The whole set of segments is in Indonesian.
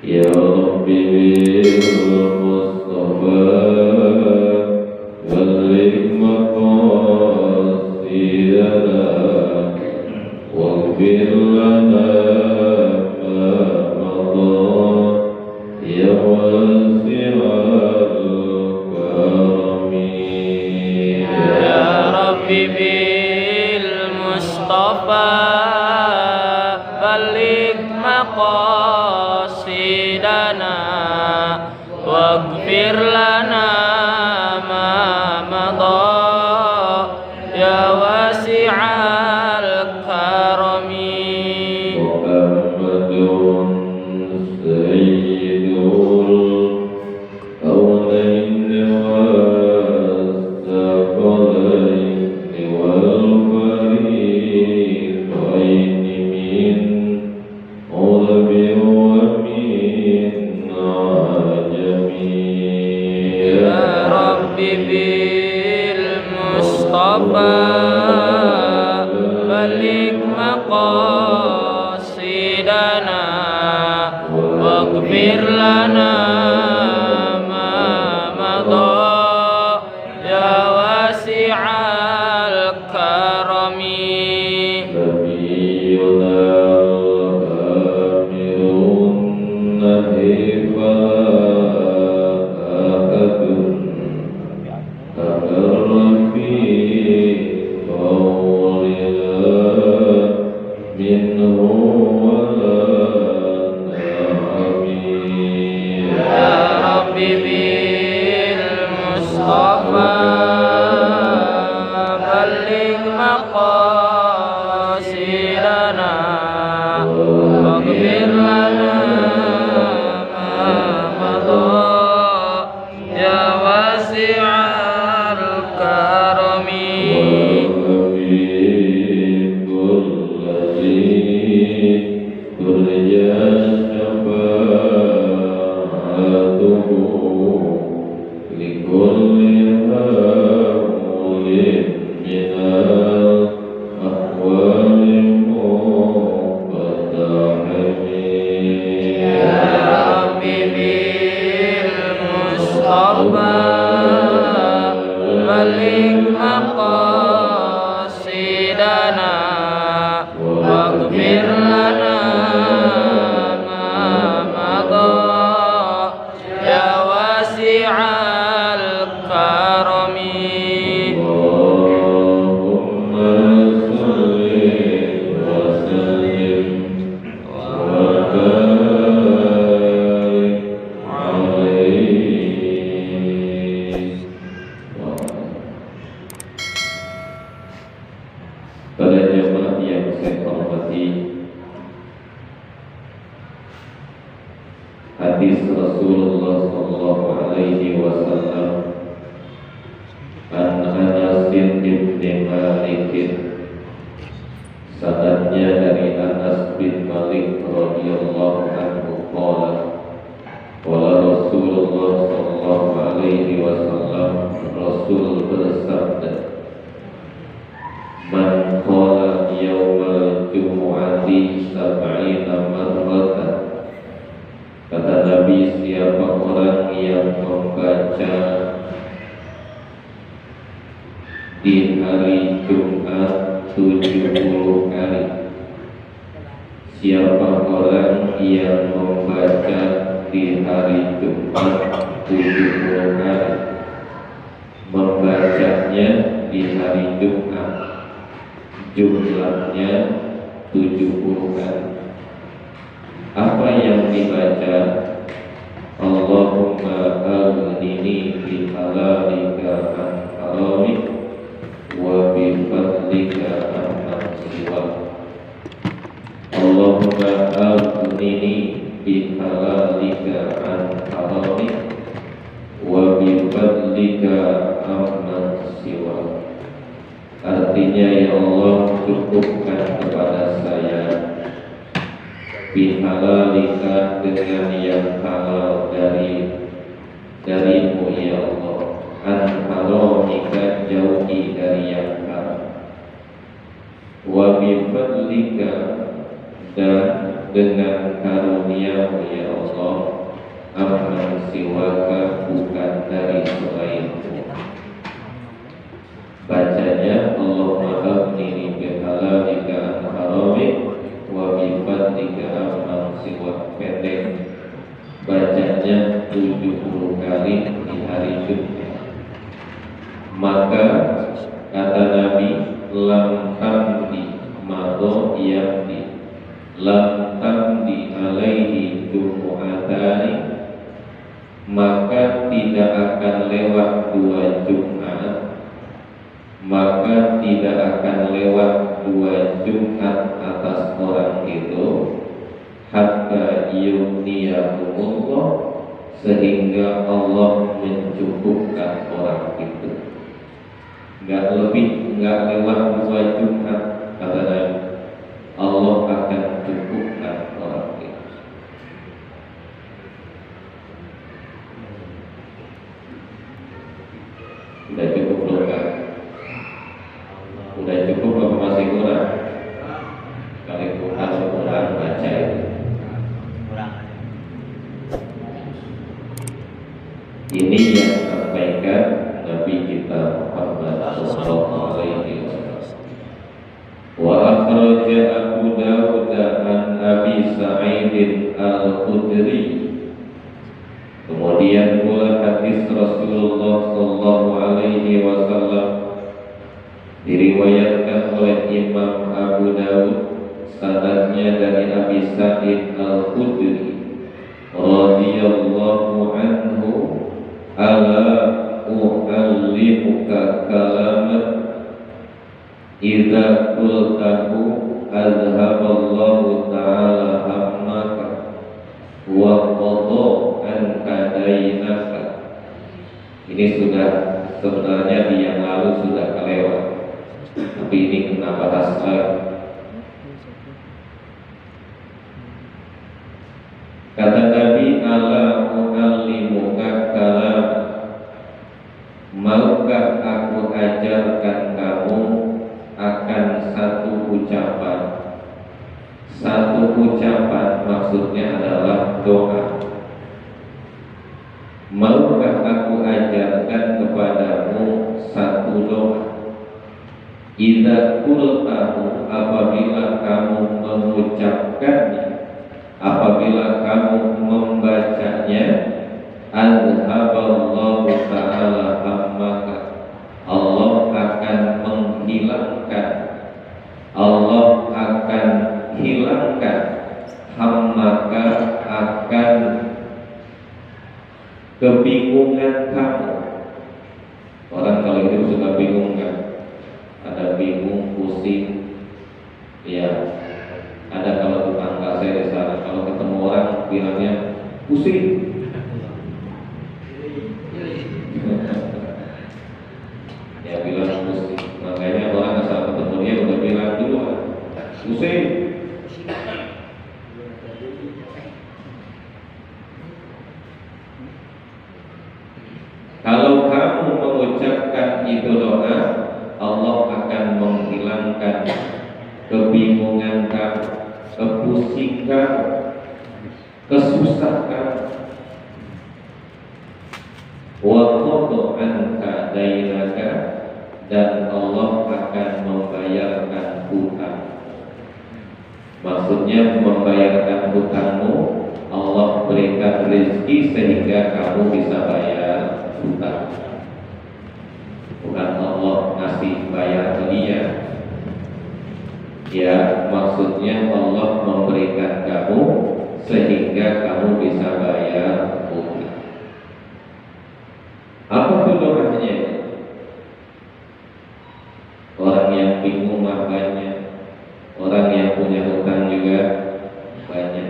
Ya Rabbi bil Mustafa balligh maqasidana waghfir lana ma madha ya wasi'al karami. Ya Rabbi bil Mustafa balligh maqasidana waghfir lana ma madha ya wasi'al karami. Muhammadun sayyidul awlain was thaqalain wal fariqain min ulabi wa min ajami. Ya Rabbi bil Mustafa balligh maqasidana waghfir lana ma madha ya wasi'al karami. Nabiyuna amirun nahifa ahadun takarrafi qawlina minhu wala na'ami. Ya Rabbi bil Mustafa balligh maqasidana waghfir lana ma madha ya wasi'al karami. Ya Rabbi bil Mustafa balligh maqasidana waghfir lana ma madha ya wasi'al karami. Pada jemaah yang saya hormati, hadis Rasulullah sallallahu alaihi wasallam an Anas bin Malik, sanadnya dari Anas bin Malik radhiyallahu anhu qala qala Rasulullah sallallahu alaihi wasallam, Rasul bersabda, man qala yawmal jumu'ati sab'ina marratan, kata Nabi, siapa orang yang membaca di hari Jumat 70 kali. Siapa orang yang membaca di hari Jumat 70 kali, membacanya di hari Jumat jumlahnya 70 kali. Apa yang dibaca? Allahumma aghnini bi halalika an haramik wa bi fadlika amman siwak. Allahumma aghnini bi halalika an haramik wa bi fadlika amman siwak. Artinya, ya Allah, cukupkan kepada saya bihalalika, dengan yang halal darimu ya Allah, an haramika, jauhi dari yang haram, wa bifadlika, dan dengan karuniamu ya Allah, amman siwaka, bukan dari selainmu. Bacanya Allahumma aghnini bihalalika an haramik wa bifadlika amman siwak, pendek. Bacanya 70 kali di hari Jumat. Maka kata Nabi, lam tamdi mado yamdi, lam tamdi alaihi jumu'atani, maka tidak akan lewat 2 Jumat, maka tidak akan lewat 2 Jumat atas orang itu, hatta yughniyahumullah, sehingga Allah mencukupkan orang itu. Enggak lebih, enggak lewat 2 Jumat, kata Nabi, Allah akan cukupkan orang itu. Sudah cukup belum kan? Sudah cukup apa masih kurang? Kali kurang baca itu. Ini yang sampaikan Nabi kita Muhammad sallallahu alaihi wasallam. Wa akhraja Abu Dawud an Abi Sa'id al-Khudri. Kemudian pula hadis Rasulullah sallallahu alaihi wasallam diriwayatkan oleh Imam Abu Dawud, sanadnya dari Abi Sa'id al-Khudri radhiyallahu anhu, ala u'allimuka kalaman idza qultahu azhaballahu ta'ala hammaka wa qada anka dainaka. Ini sudah sebenarnya di yang lalu sudah kelewat, tapi ini kena bahas lagi. Kata Nabi, ala u'allimuka kalam, maukah aku ajarkan kamu akan satu ucapan. Satu ucapan maksudnya adalah doa. Maukah aku ajarkan kepadamu satu doa. Idza qultahu, apabila kamu mengucapkannya, apabila kamu membacanya, azhaballahu ta'ala hammaka, Allah akan menghilangkan, Allah akan hilangkan hammaka, akan kebingungan kamu. Orang kalau hidup suka bingung kan? Ada bingung, pusing, ya. Ada kalau tetangga saya di sana, kalau ketemu orang bilangnya pusing. Ya bilang pusing. Makanya orang asal ketemu dia udah bilang duluan pusing. Kalau kamu mengucapkan itu doa, Allah akan menghilangkan kebingungan kamu, kepusingan, kesusahan. Wa qada anka dainaka, dan Allah akan membayarkan hutang. Maksudnya membayarkan hutangmu, Allah berikan rezeki sehingga kamu bisa bayar hutang. Bukan Allah ngasih bayar ke dia. Ya, maksudnya Allah memberikan kamu sehingga kamu bisa bayar hutang. Apa itu doanya? Orang yang bingung mah banyak, orang yang punya hutang juga banyak.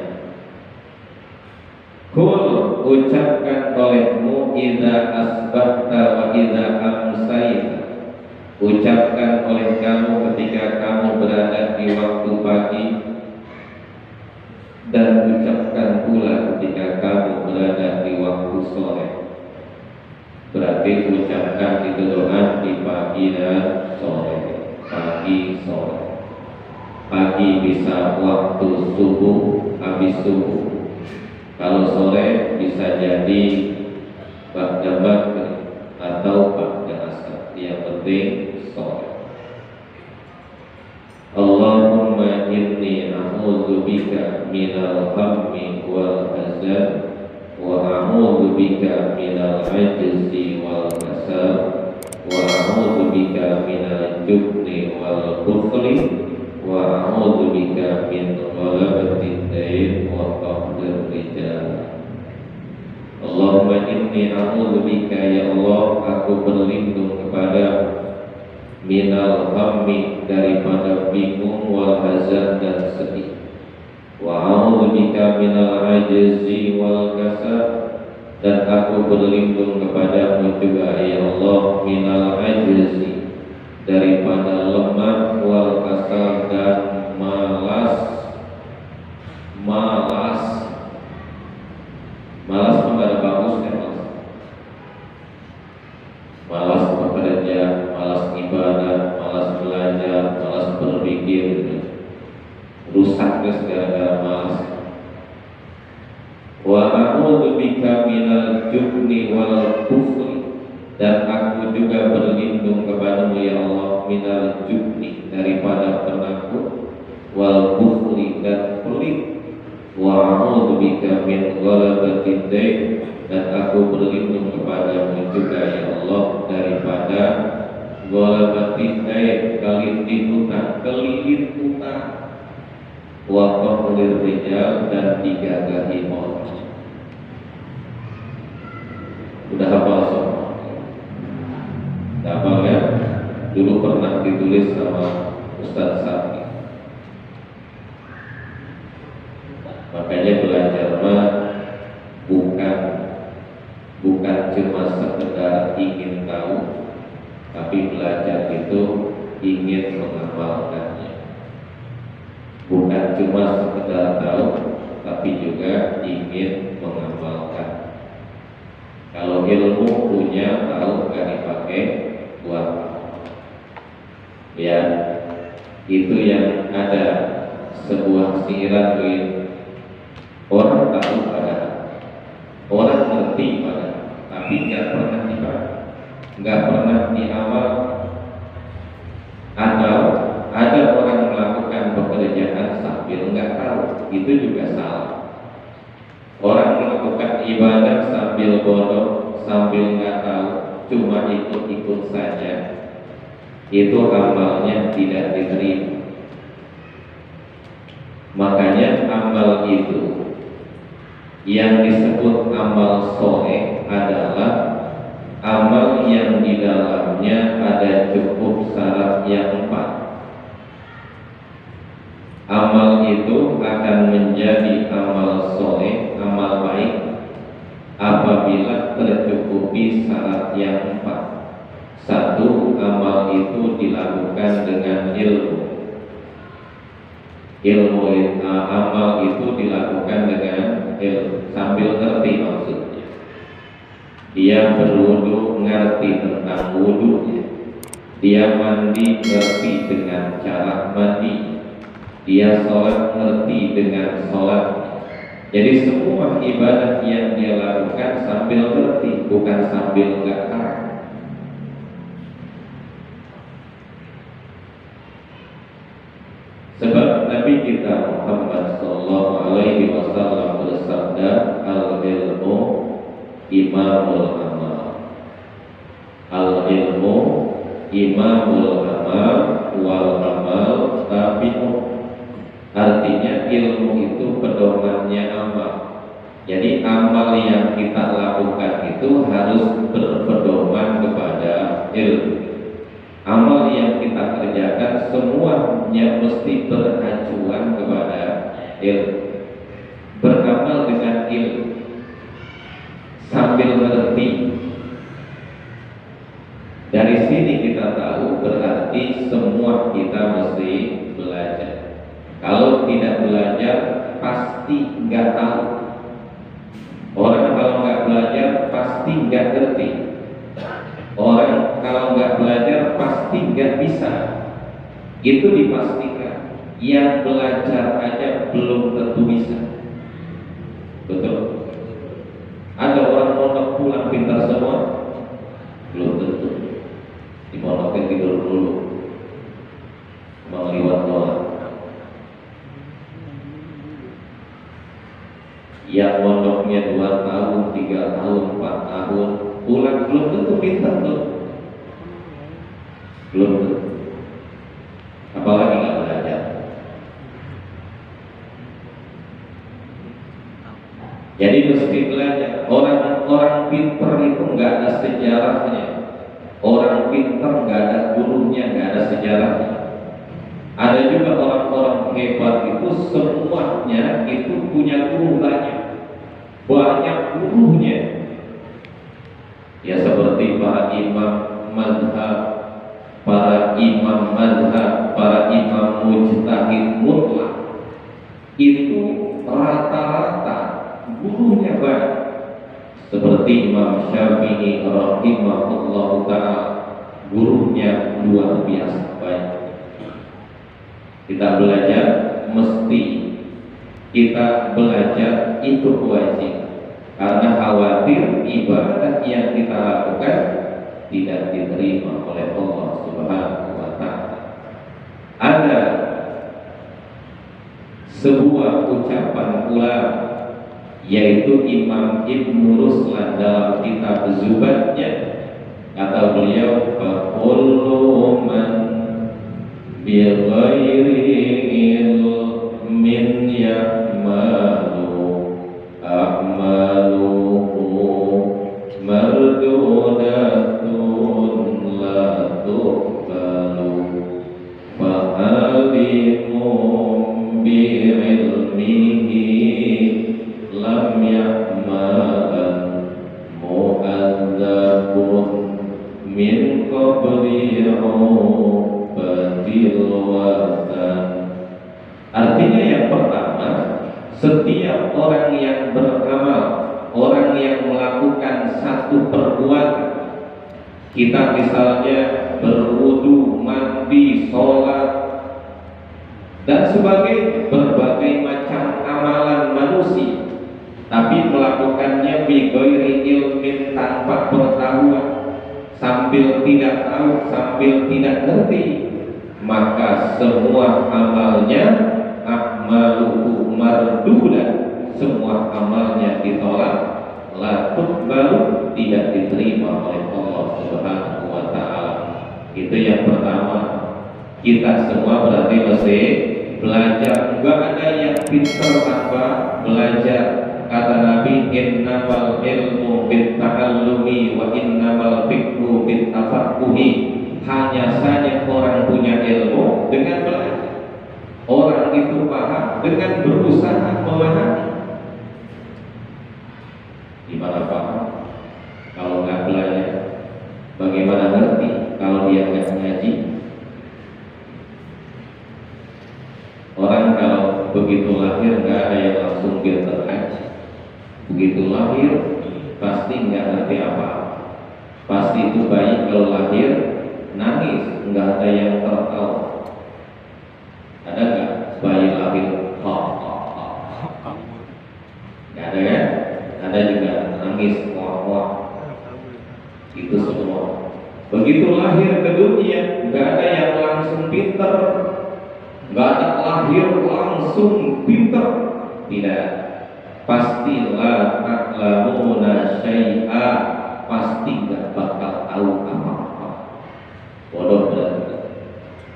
Kul, ucapkan olehmu idza asbahta wa idza amsayta. Ucapkan oleh kamu ketika kamu berada di waktu pagi, dan ucapkan pula ketika kamu berada di waktu sore. Berarti ucapkan itu doa di pagi dan sore. Pagi sore. Pagi bisa waktu subuh, habis subuh. Kalau sore bisa jadi ba'da maghrib atau ba'da asar. Yang penting sore. Allahumma inni a'udzubika minal hammi wal hazan wa a'udzubika minal ajzi wal kasal wa a'udzubika minal jubni wal bukhli wa a'udzubika min ghalabatid dain wa qahrir rijal. Allahumma inni a'udzubika, ya Allah, aku berlindung kepada minal hammi, daripada bingung, wal hazan, dan sedih, wa a'udzubika minal ajzi wal kasal, dan aku berlindung kepadamu juga, ya Allah, minal ajzi, daripada lemah, wal kasal, dan malas. Malas pada bagus kan, malas bekerja, malas ibadah, malas belajar, malas berpikir, rusak gara-gara malas. Wa a'udzubika minal jubni wal bukhli, dan aku juga berlindung kepadamu, ya Allah, minal jubni, daripada penakut, wal bukhli, dan pelit. Wa a'udzubika min ghalabatid dain, dan aku berlindung kepadamu juga, ya Allah, daripada ghalabatid dain, kelilit utang, wa qahrir rijal, dan digagahi orang. Udah hafal semua? Hafal ya? Dulu pernah ditulis sama Ustaz Safi. Makanya belajar mah bukan cuma sekedar ingin tahu, tapi belajar itu ingin mengamalkannya. Bukan cuma sekedar tahu, tapi juga ingin mengamalkan. Kalau ilmu punya, tahu gak dipakai buat ya, itu yang ada sebuah sirat orang tahu pada, orang ngerti pada, tapi nggak pernah dipakai, nggak pernah diamal. Atau ada orang melakukan pekerjaan sambil nggak tahu, itu juga salah. Orang melakukan ibadah sambil bodoh, sambil nggak tahu, cuma ikut-ikut saja, itu amalnya tidak diterima. Makanya amal itu yang disebut amal soleh adalah amal yang di dalamnya ada cukup syarat yang 4. Amal itu akan menjadi amal soleh, amal baik, apabila tercukupi syarat yang 4. 1. Amal itu dilakukan dengan ilmu. Amal itu dilakukan dengan ilmu, sambil ngerti maksudnya. Dia berwudu, ngerti tentang wudunya. Dia mandi, ngerti dengan cara mandi. Dia sholat, ngerti dengan sholat. Jadi semua ibadah yang dia lakukan sambil ngerti, bukan sambil nggak tahu. Sebab Nabi kita Muhammad sallallahu alaihi wasallam bersabda, al-ilmu imamul amal. Al-ilmu imamul amal wal amal tabi'un. Artinya ilmu itu pedomannya amal. Jadi amal yang kita lakukan itu harus berpedoman kepada ilmu. Amal yang kita kerjakan semuanya mesti beracuan kepada ilmu. Beramal dengan ilmu sambil ngerti. Dari sini kita tahu berarti semua kita mesti belajar. Kalau tidak belajar pasti nggak tahu. Orang kalau nggak belajar pasti nggak ngerti. Orang kalau nggak belajar pasti nggak bisa. Itu dipastikan. Yang belajar aja belum tentu bisa. Betul. pintar semua? Belum tentu. Di pondoknya tidur dulu, meliwat doa. Yang pondoknya 2 tahun, 3 tahun, 4 tahun, pulang belum tentu pintar tuh. Belum tentu. Apalagi nggak belajar. Jadi mesti belajar. Orang pintar itu nggak ada sejarahnya. Orang pintar nggak ada gurunya, nggak ada sejarahnya. Ada juga orang-orang hebat itu semuanya itu punya guru banyak gurunya. Ya seperti para imam mazhab, para imam mujtahid mutlak, itu rata-rata gurunya banyak. Seperti Imam Syafi'i rahimahullah ta'ala, gurunya luar biasa banyak. Kita belajar, mesti kita belajar itu wajib, karena khawatir ibadah yang kita lakukan tidak diterima oleh Allah Subhanahu wa ta'ala. Ada sebuah ucapan ulama, yaitu Imam Ibnu Ruslan dalam kitab Zubatnya, kata beliau, kullu man bi ghairi ilmin ya'malu a'maluhu mardudatun la tuqbalu fa alimum bi ilmihi lam ya'malan mu'adzabun min qabli ubatil watan. Artinya yang pertama, setiap orang yang beramal, orang yang melakukan satu perbuatan, kita misalnya berwudu, mandi, sholat, dan sebagainya, berbagai macam amalan manusia, tapi melakukannya bi ghairi ilmin, tanpa pengetahuan, sambil tidak tahu, sambil tidak ngerti, maka semua amalnya a'maluhu mardudah, semua amalnya ditolak, la tuqbalu, tidak diterima oleh Allah Subhanahu wa ta'ala. Itu yang pertama. Kita semua berarti mesti belajar. Enggak ada yang pintar tanpa belajar. Kata Nabi, innamal ilmu bitta'allumi wa innamal fiqhu bittafaqquhi. Hanya saja orang punya ilmu dengan belajar. Orang itu paham dengan berusaha memahami. Gimana paham kalau nggak belajar? Bagaimana ngerti kalau dia nggak ngaji? Orang kalau begitu lahir nggak ada yang langsung pintar ngaji. Begitu lahir pasti nggak ngerti apa. Pasti itu bayi kalau lahir nangis, nggak ada yang tertawa. Ada nggak bayi lahir nggak ada kan? Ada juga nangis wah. Itu semua. Begitu lahir ke dunia, nggak ada yang langsung pinter, nggak ada lahir langsung pinter. Tidak. Pasti la ta'lamuna syai'a, pasti nggak bakal tahu apa-apa. Bodoh berarti.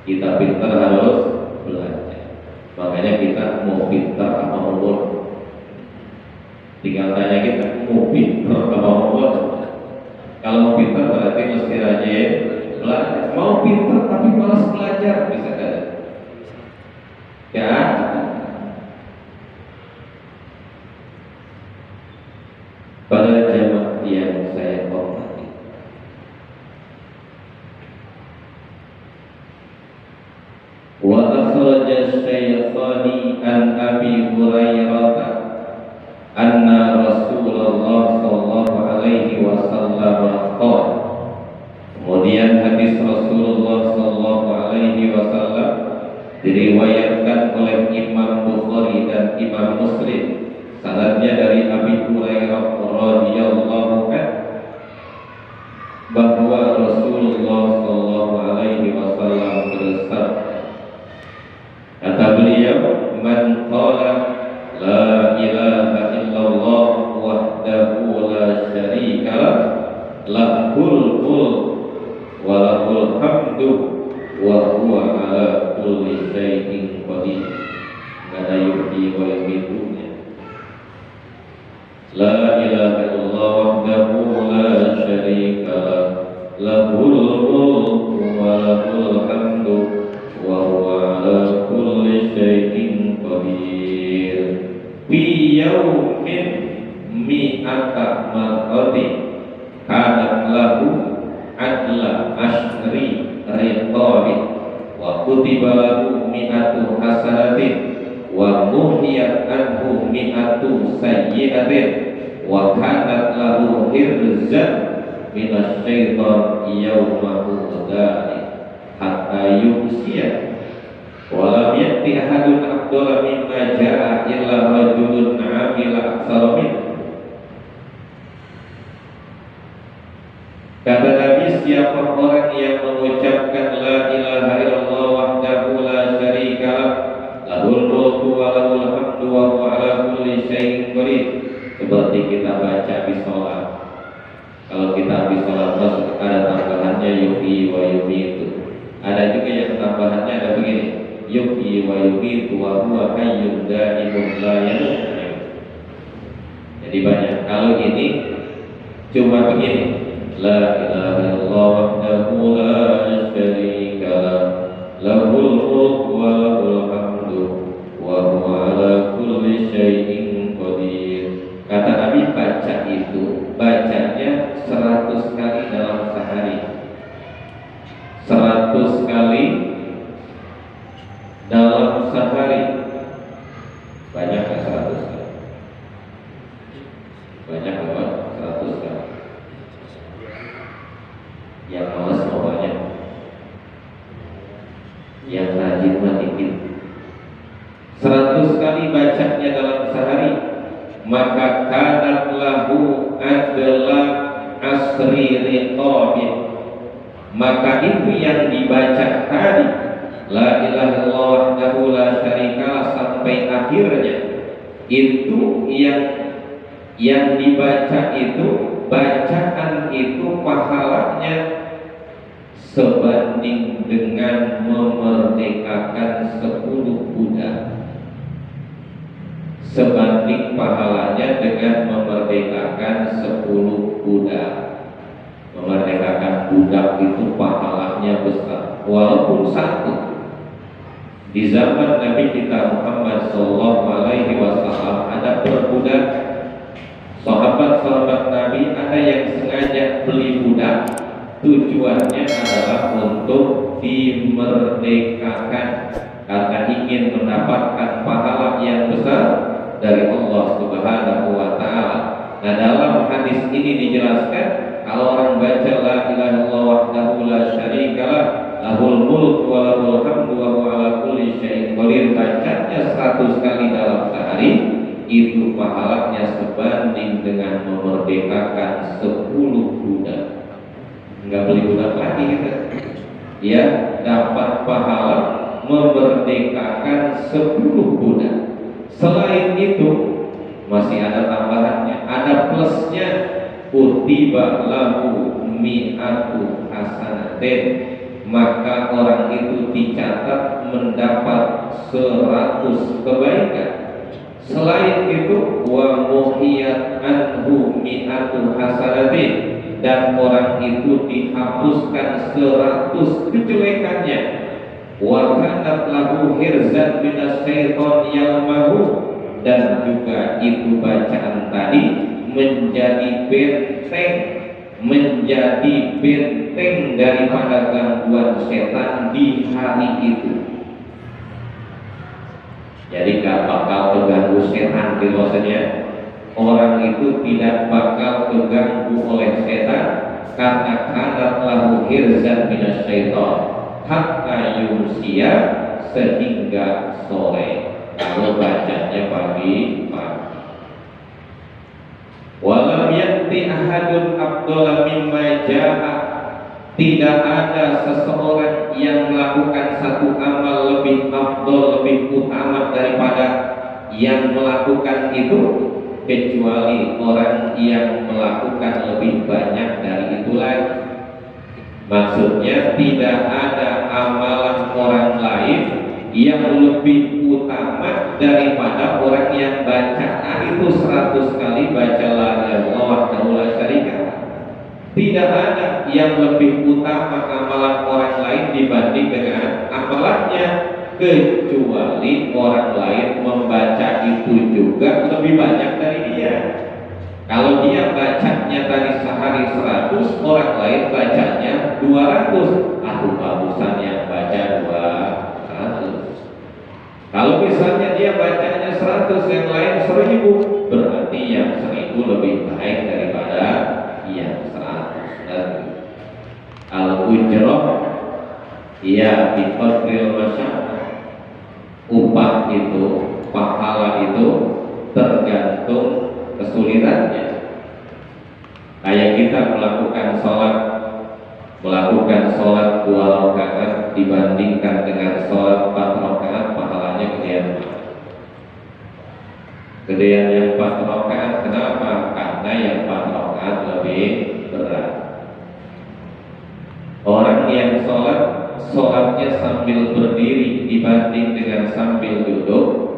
Kita pinter harus belajar. Makanya kita mau pinter apa mau bodoh, tinggal tanya kita mau pinter apa mau bodoh. Kalau mau pinter berarti mesti rajin belajar. Mau pinter tapi malas belajar, bisa kan? Ya. Pada jamaah yang saya hormati, wa akhraja Syaikhani an Abi Hurairah anna Rasulullah sallallahu alaihi wasallam qala. Kemudian hadis Rasulullah sallallahu alaihi wasallam diriwayatkan oleh Imam Bukhari dan Imam Muslim, sanadnya dari Abi Hurairah radhiyallahu anhu. bahwa Rasulullah Shallallahu Alaihi Wasallam bersabda, kata beliau, man qala la ilaha illallah wahdahu la syarika lah, lahul mulk wa lahul hamdu wa huwa ala kulli syai'in qadir. Kada yuhyi wa yumiitunya. La ilaha illallah wahdahu la syarika lah, lahul mulku wa lahul hamdu wa huwa ala kulli syai'in qadir. Fi yaumin mi'ata marratin kana lahu adla ashri riqabin wa kutiba lahu mi'atu hasanatin wa muhiyat anhu mi'atu sayyi'atin wa kanat lahu hirzan minasyaitan yawmahu dhalik hatta yumsiya wa lam ya'ti ahadun afdala mimma ja'a illa rajulun 'amila aktsara min. Kata Nabi, siapa orang yang mengucapkan la ilaha illallah wahdahu la syarika lah, lahul mulku wa lahul hamdu wa huwa ala kulli syai'in qadir, seperti kita baca di sholat. Kalau kita di sholat ada tambahannya yuhyi wa yumiitu. Ada juga yang tambahannya ada begini, yuhyi wa yumiitu wa huwa hayyun daimun la yamut. Jadi banyak. Kalau ini cuma begini, la ilaha illallah wahdahu la syarika lah, lahul mulku wa lahul hamdu wa huwa ala kulli syai'in qadir. Kata Nabi, baca itu, bacanya 100 kali dalam sehari. 100 kali dalam sehari. Banyak kan 100 kali? Banyak apa? 100 kali. Yang malas mau banyak, yang rajin mah dikit. 100 kali bacanya dalam sehari, maka kanat lahu adalah asri riqabin, maka itu yang dibaca tadi la ilaha illallah wahdahu la syarikalah sampai akhirnya, itu yang dibaca itu, bacaan itu pahalanya sebanding dengan memerdekakan 10 budak. Sebanding pahalanya dengan memerdekakan 10 budak. Memerdekakan budak itu pahalanya besar, walaupun satu. Di zaman Nabi kita Muhammad Sallallahu Alaihi Wasallam ada perbudak. Sahabat-sahabat Nabi ada yang sengaja beli budak, tujuannya adalah untuk dimerdekakan karena ingin mendapatkan pahala yang besar dari Allah Subhanahu wa taala. Nah, dalam hadis ini dijelaskan kalau orang baca la ilaha illallah wahdahu la syarikalah, lahul mulku wa lahul hamdu wa huwa ala kulli syai'in qadir, bacanya 100 kali dalam sehari, itu pahalanya sebanding dengan memerdekakan 10 budak. Enggak beli budak lagi kita, ya, dapat pahala memerdekakan 10 budak. Selain itu masih ada tambahannya, ada plusnya, kutiba lahu mi'atu hasanatin, maka orang itu dicatat mendapat 100 kebaikan. Selain itu wa muhiyat anhu mi'atu hasanatin, dan orang itu dihapuskan 100 kejelekannya. Wa kanat lahu hirzan minasyaiton yaumahu, dan juga itu bacaan tadi menjadi benteng daripada gangguan setan di hari itu. Jadi gak bakal terganggu setan, gitu maksudnya. Orang itu tidak bakal terganggu oleh setan karena kanat lahu hirzan minasyaiton hatta yumsiya, sehingga sore. Kalau bacanya pagi. Walam yati ahadun afdala mimma jaa. Tidak ada seseorang yang melakukan satu amal lebih afdol, lebih utama daripada yang melakukan itu, kecuali orang yang melakukan lebih banyak dari itu lagi. Maksudnya tidak ada amalan orang lain yang lebih utama daripada orang yang baca itu 100 kali baca la ilaha illallah wahdahu la syarika lah. Tidak ada yang lebih utama amalan orang lain dibanding dengan amalannya, kecuali orang lain membaca itu juga lebih banyak dari dia. Kalau dia bacanya tadi sehari 100, orang lain bacanya 200, bagusan yang baca 200. Kalau misalnya dia bacanya 100, yang lain 1000, berarti yang 1000 lebih baik daripada yang 100. Al-ujrah ya biqadril masyaqah. Upah itu, pahala itu tergantung kesulitannya. Kayak kita melakukan sholat 2 rakaat dibandingkan dengan sholat 4 rakaat, pahalanya gedean. Gedean yang 4 rakaat, kenapa? Karena yang 4 rakaat lebih berat. Orang yang sholatnya sambil berdiri dibanding dengan sambil duduk,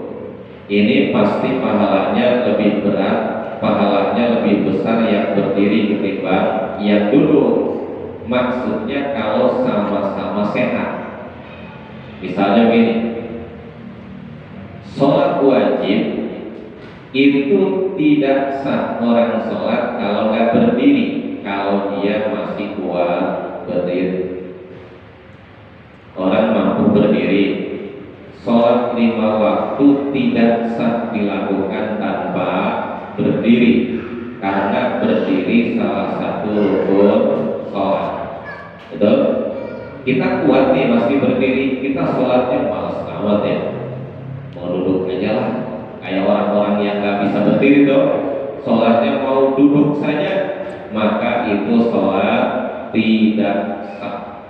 ini pasti pahalanya lebih berat, pahalanya lebih besar yang berdiri ketimbang yang duduk. Maksudnya kalau sama-sama sehat. Misalnya gini, sholat wajib itu tidak sah orang sholat kalau nggak berdiri, kalau dia masih kuat berdiri. Orang mampu berdiri, sholat 5 waktu tidak sah dilakukan tanpa berdiri, karena berdiri salah satu rukun sholat. Betul? Kita kuat nih masih berdiri, kita sholatnya malas amat ya, mau duduk aja lah. Kayak orang-orang yang nggak bisa berdiri dong, sholatnya mau duduk saja, maka itu sholat tidak sah.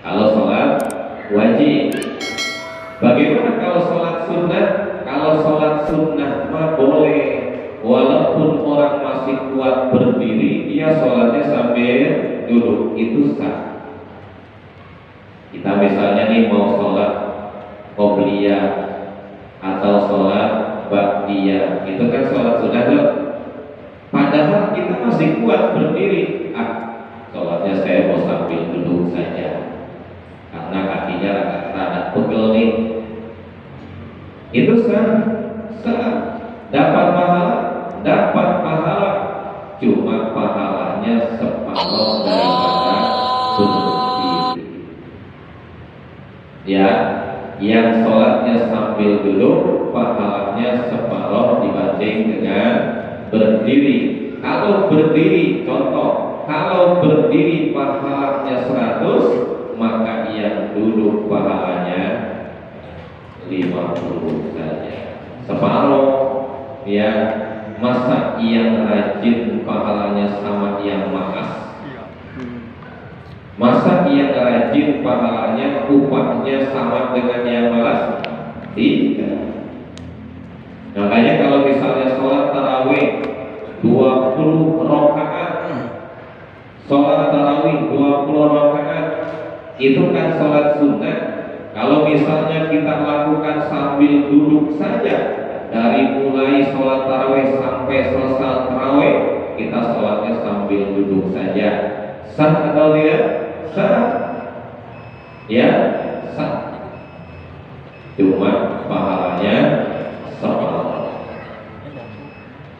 Kalau sholat wajib. Bagaimana kalau sholat sunnah? Kalau sholat sunnah mah boleh, walaupun orang masih kuat berdiri, dia sholatnya sambil duduk, itu sah. Kita misalnya nih mau sholat qobliyah atau sholat ba'diyah, itu kan sholat sunnah tuh. Padahal kita masih kuat berdiri, sholatnya saya mau sambil duduk saja karena kakinya rada pegel nih. Itu sah, dapat pahala, cuma pahalanya separuh daripada berdiri. Ya, yang sholatnya sambil duduk pahalanya separuh dibanding dengan berdiri. Kalau berdiri, contoh, kalau berdiri pahalanya 100, maka yang duduk pahalanya 50 saja, separuh. Ya, masa yang rajin pahalanya sama yang malas? Masa yang rajin pahalanya, upahnya sama dengan yang malas? Tidak. Makanya kalau misalnya sholat tarawih 20 rakaat, sholat tarawih 20 rakaat, itu kan sholat sunnah. Kalau misalnya kita lakukan sambil duduk saja, dari mulai sholat tarawih sampai selesai tarawih, kita sholatnya sambil duduk saja, sah atau tidak? Sah. Ya, sah. Cuma pahalanya separuh.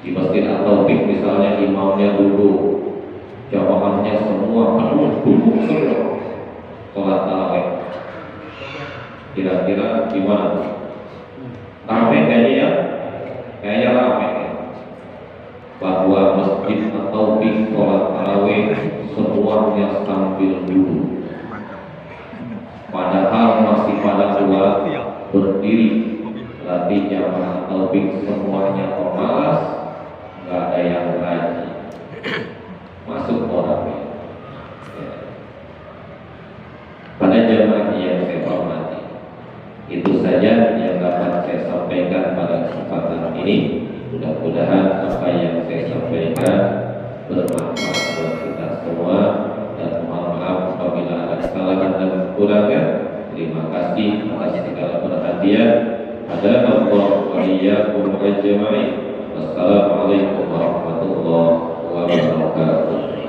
Di Masjid At-Taufik misalnya imamnya duduk, jamaahnya semua penuh duduk semua sholat tarawih. Kira-kira gimana? Ramai kayaknya ya? Kayaknya ramai ya? Bahwa Masjid At-Taufik sholat tarawih semuanya sambil duduk, padahal masih pada kuat berdiri. Berarti jamaah Taufik semuanya pemalas, nggak ada yang rajin. ini. Mudah-mudahan apa yang saya sampaikan bermanfaat buat kita semua, dan mohon maaf apabila ada kesalahan dan kekurangan. Terima kasih atas segala perhatian. Ada Allah wa iyyakum ajma'in. Wassalamualaikum warahmatullahi wabarakatuh.